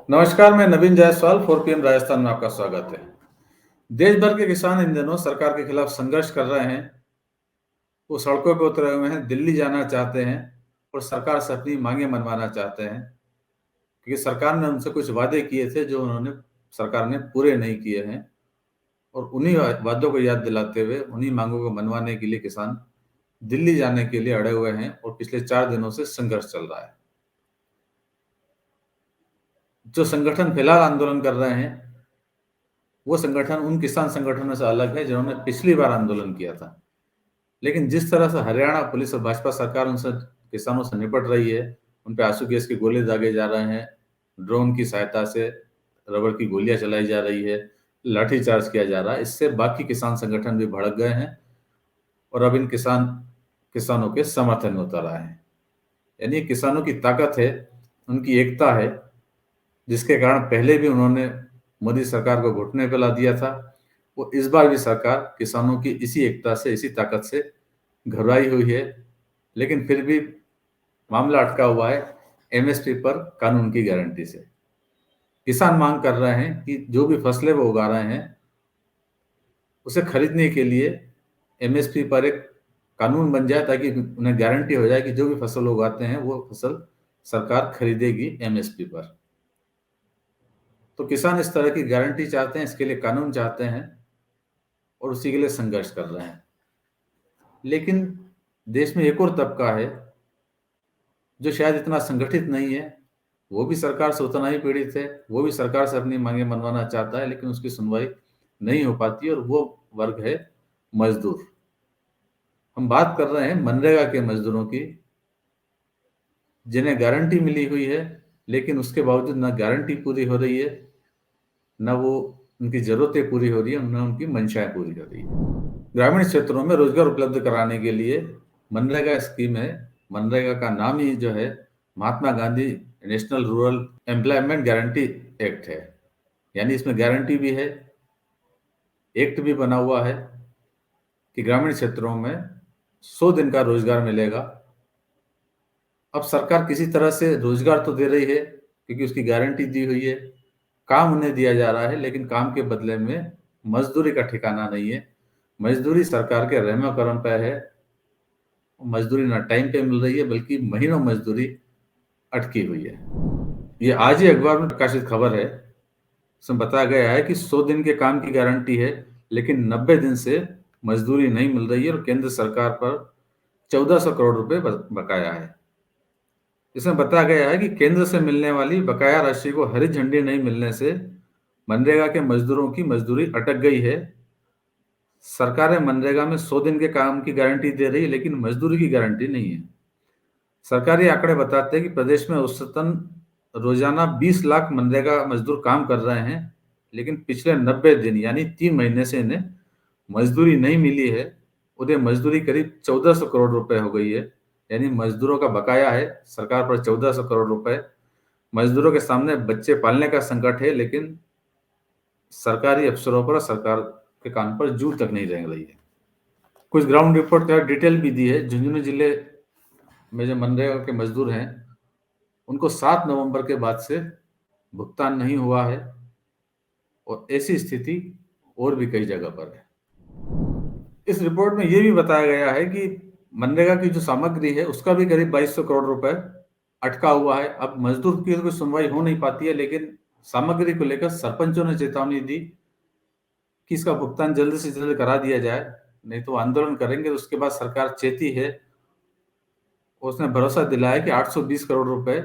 नमस्कार, मैं नवीन जायसवाल 4 PM राजस्थान में आपका स्वागत है। देश भर के किसान इन दिनों सरकार के खिलाफ संघर्ष कर रहे हैं। वो सड़कों पे उतरे हुए हैं, दिल्ली जाना चाहते हैं और सरकार से अपनी मांगे मनवाना चाहते हैं, क्योंकि सरकार ने उनसे कुछ वादे किए थे जो उन्होंने सरकार ने पूरे नहीं किए हैं और उन्हीं वादों को याद दिलाते हुए उन्हीं मांगों को मनवाने के लिए किसान दिल्ली जाने के लिए अड़े हुए हैं और पिछले 4 दिनों से संघर्ष चल रहा है। जो संगठन फिलहाल आंदोलन कर रहे हैं, वो संगठन उन किसान संगठनों से अलग है जिन्होंने पिछली बार आंदोलन किया था। लेकिन जिस तरह से हरियाणा पुलिस और भाजपा सरकार उनसे किसानों से निपट रही है, उन पे आंसू गैस के गोले दागे जा रहे हैं, ड्रोन की सहायता से रबड़ की गोलियां चलाई जा रही है, लाठीचार्ज किया जा रहा है। इससे बाकी किसान संगठन भी भड़क गए हैं और अब इन किसानों के समर्थन में उतर आए हैं। यानी किसानों की ताकत है, उनकी एकता है, जिसके कारण पहले भी उन्होंने मोदी सरकार को घुटने पे ला दिया था। वो इस बार भी सरकार किसानों की इसी एकता से, इसी ताकत से घबराई हुई है, लेकिन फिर भी मामला अटका हुआ है एमएसपी पर कानून की गारंटी से। किसान मांग कर रहे हैं कि जो भी फसलें वो उगा रहे हैं, उसे खरीदने के लिए एमएसपी पर एक कानून बन जाए, ताकि उन्हें गारंटी हो जाए कि जो भी फसल उगाते हैं वो फसल सरकार खरीदेगी एमएसपी पर। तो किसान इस तरह की गारंटी चाहते हैं, इसके लिए कानून चाहते हैं और उसी के लिए संघर्ष कर रहे हैं। लेकिन देश में एक और तबका है जो शायद इतना संगठित नहीं है, वो भी सरकार से उतना ही पीड़ित है, वो भी सरकार से अपनी मांगे मनवाना चाहता है, लेकिन उसकी सुनवाई नहीं हो पाती और वो वर्ग है मजदूर। हम बात कर रहे हैं मनरेगा के मजदूरों की, जिन्हें गारंटी मिली हुई है, लेकिन उसके बावजूद ना गारंटी पूरी हो रही है, ना वो उनकी जरूरतें पूरी हो रही है, ना उनकी मंशाएं पूरी हो रही है। ग्रामीण क्षेत्रों में रोजगार उपलब्ध कराने के लिए मनरेगा स्कीम है। मनरेगा का नाम ही जो है Mahatma Gandhi national rural employment guarantee act है। यानी इसमें गारंटी भी है, एक्ट भी बना हुआ है कि ग्रामीण क्षेत्रों में 100 दिन का रोजगार मिलेगा। अब सरकार किसी तरह से रोजगार तो दे रही है, क्योंकि उसकी गारंटी दी हुई है, काम उन्हें दिया जा रहा है, लेकिन काम के बदले में मजदूरी का ठिकाना नहीं है। मजदूरी सरकार के रहमो करम पे है। मजदूरी ना टाइम पे मिल रही है, बल्कि महीनों मजदूरी अटकी हुई है। ये आज ही अखबार में प्रकाशित खबर है। इसमें बताया गया है कि 100 दिन के काम की गारंटी है, लेकिन 90 दिन से मजदूरी नहीं मिल रही है और केंद्र सरकार पर 1400 करोड़ रुपए बकाया है। इसमें बताया गया है कि केंद्र से मिलने वाली बकाया राशि को हरी झंडी नहीं मिलने से मनरेगा के मजदूरों की मजदूरी अटक गई है। सरकारें मनरेगा में 100 दिन के काम की गारंटी दे रही है, लेकिन मजदूरी की गारंटी नहीं है। सरकारी आंकड़े बताते हैं कि प्रदेश में औसतन रोजाना 20 लाख मनरेगा मजदूर काम कर रहे हैं, लेकिन पिछले 90 दिन यानी 3 महीने से इन्हें मजदूरी नहीं मिली है। उन्हें मजदूरी करीब 1400 करोड़ रुपए हो गई है। यानी मजदूरों का बकाया है सरकार पर 1400 करोड़ रुपए। मजदूरों के सामने बच्चे पालने का संकट है, लेकिन सरकारी अफसरों पर, सरकार के कान पर जू तक नहीं रेंग रही है। कुछ ग्राउंड रिपोर्ट का डिटेल भी दी है। झुंझुनू जिले में जो मनरेगा के मजदूर हैं, उनको 7 नवंबर के बाद से भुगतान नहीं हुआ है और ऐसी स्थिति और भी कई जगह पर है। इस रिपोर्ट में यह भी बताया गया है कि मनरेगा की जो सामग्री है, उसका भी करीब 2200 करोड़ रुपए अटका हुआ है। अब मजदूर की कोई सुनवाई हो नहीं पाती है, लेकिन सामग्री को लेकर सरपंचों ने चेतावनी दी कि इसका भुगतान जल्द से जल्द करा दिया जाए, नहीं तो आंदोलन करेंगे। तो उसके बाद सरकार चेती है, उसने भरोसा दिलाया कि 820 करोड़ रुपए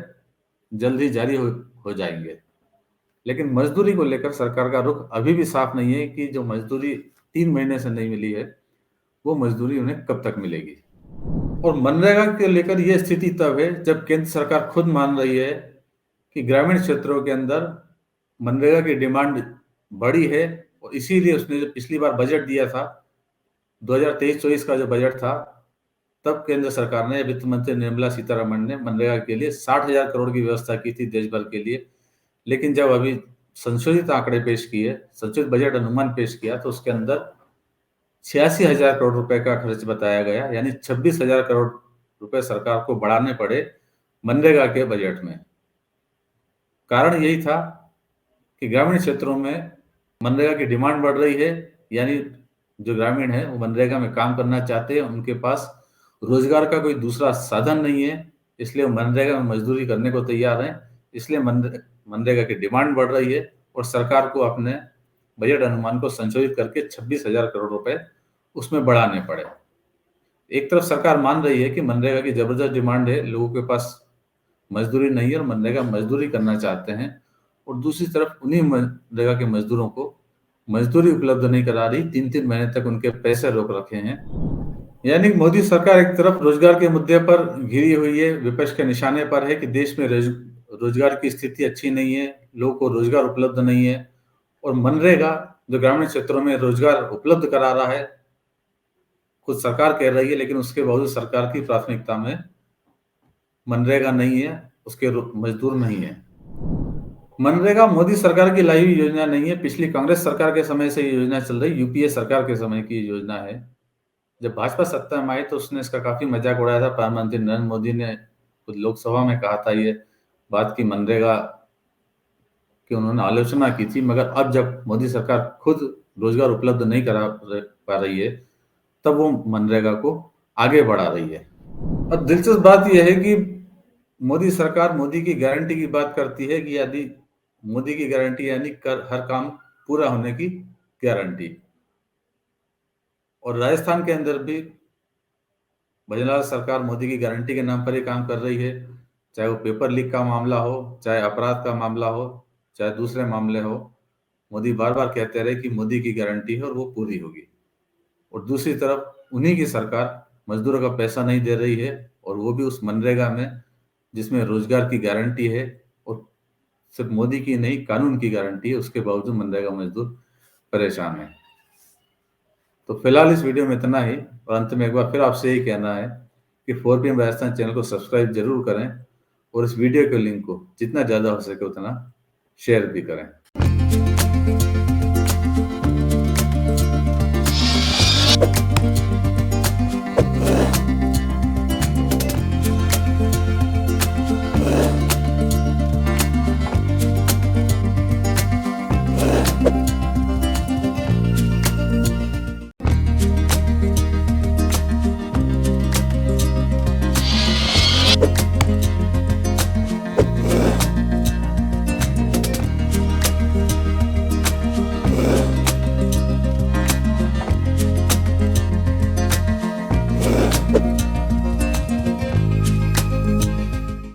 जल्द ही जारी हो जाएंगे। लेकिन मजदूरी को लेकर सरकार का रुख अभी भी साफ नहीं है कि जो मजदूरी 3 महीने से नहीं मिली है, वो मजदूरी उन्हें कब तक मिलेगी। और मनरेगा के लेकर यह स्थिति तब है जब केंद्र सरकार खुद मान रही है कि ग्रामीण क्षेत्रों के अंदर मनरेगा की डिमांड बढ़ी है और इसीलिए उसने जो पिछली बार बजट दिया था, 2023-24 का जो बजट था, तब केंद्र सरकार ने, वित्त मंत्री निर्मला सीतारमण ने मनरेगा के लिए 60,000 करोड़ की व्यवस्था की थी देश भर के लिए। लेकिन जब अभी संशोधित आंकड़े पेश किए, संशोधित बजट अनुमान पेश किया, तो उसके अंदर 86,000 करोड़ रुपए का खर्च बताया गया। यानी 26,000 करोड़ रुपए सरकार को बढ़ाने पड़े मनरेगा के बजट में। कारण यही था कि ग्रामीण क्षेत्रों में मनरेगा की डिमांड बढ़ रही है, यानी जो ग्रामीण है वो मनरेगा में काम करना चाहते हैं, उनके पास रोजगार का कोई दूसरा साधन नहीं है, इसलिए वो मनरेगा में मजदूरी करने को तैयार हैं। इसलिए मनरेगा की डिमांड बढ़ रही है और सरकार को अपने बजट अनुमान को संशोधित करके 26,000 करोड़ रुपए उसमें बढ़ाने पड़े। एक तरफ सरकार मान रही है कि मनरेगा की जबरदस्त डिमांड है, लोगों के पास मजदूरी नहीं है और मनरेगा मजदूरी करना चाहते हैं, और दूसरी तरफ उन्हीं मनरेगा के मजदूरों को मजदूरी उपलब्ध नहीं करा रही, 3-3 महीने तक उनके पैसे रोक रखे हैं। यानी मोदी सरकार एक तरफ रोजगार के मुद्दे पर घिरी हुई है, विपक्ष के निशाने पर है कि देश में रोजगार की स्थिति अच्छी नहीं है, लोगों को रोजगार उपलब्ध नहीं है, और मनरेगा जो ग्रामीण क्षेत्रों में रोजगार उपलब्ध करा रहा है, खुद सरकार कह रही है, लेकिन उसके बावजूद सरकार की प्राथमिकता में मनरेगा नहीं है, उसके मजदूर नहीं है। मनरेगा मोदी सरकार की लाई हुई योजना नहीं है, पिछली कांग्रेस सरकार के समय से ये योजना चल रही, यूपीए सरकार के समय की योजना है। जब भाजपा सत्ता में आई तो उसने इसका काफी मजाक उड़ाया था। प्रधानमंत्री नरेंद्र मोदी ने खुद लोकसभा में कहा था ये बात की मनरेगा की उन्होंने आलोचना की थी, मगर अब जब मोदी सरकार खुद रोजगार उपलब्ध नहीं करा पा रही है, तब वो मनरेगा को आगे बढ़ा रही है। अब दिलचस्प बात यह है कि मोदी सरकार मोदी की गारंटी की बात करती है कि यदि मोदी की गारंटी यानी कर हर काम पूरा होने की गारंटी, और राजस्थान के अंदर भी भजनलाल सरकार मोदी की गारंटी के नाम पर ही काम कर रही है, चाहे वो पेपर लीक का मामला हो, चाहे अपराध का मामला हो, चाहे दूसरे मामले हो। मोदी बार बार कहते रहे कि मोदी की गारंटी है और वो पूरी होगी, और दूसरी तरफ उन्हीं की सरकार मजदूरों का पैसा नहीं दे रही है, और वो भी उस मनरेगा में जिसमें रोजगार की गारंटी है, और सिर्फ मोदी की नहीं कानून की गारंटी है, उसके बावजूद मनरेगा मजदूर परेशान है। तो फिलहाल इस वीडियो में इतना ही, और अंत में एक बार फिर आपसे यही कहना है कि 4PM राजस्थान चैनल को सब्सक्राइब जरूर करें, और इस वीडियो के लिंक को जितना ज़्यादा हो सके उतना शेयर भी करें।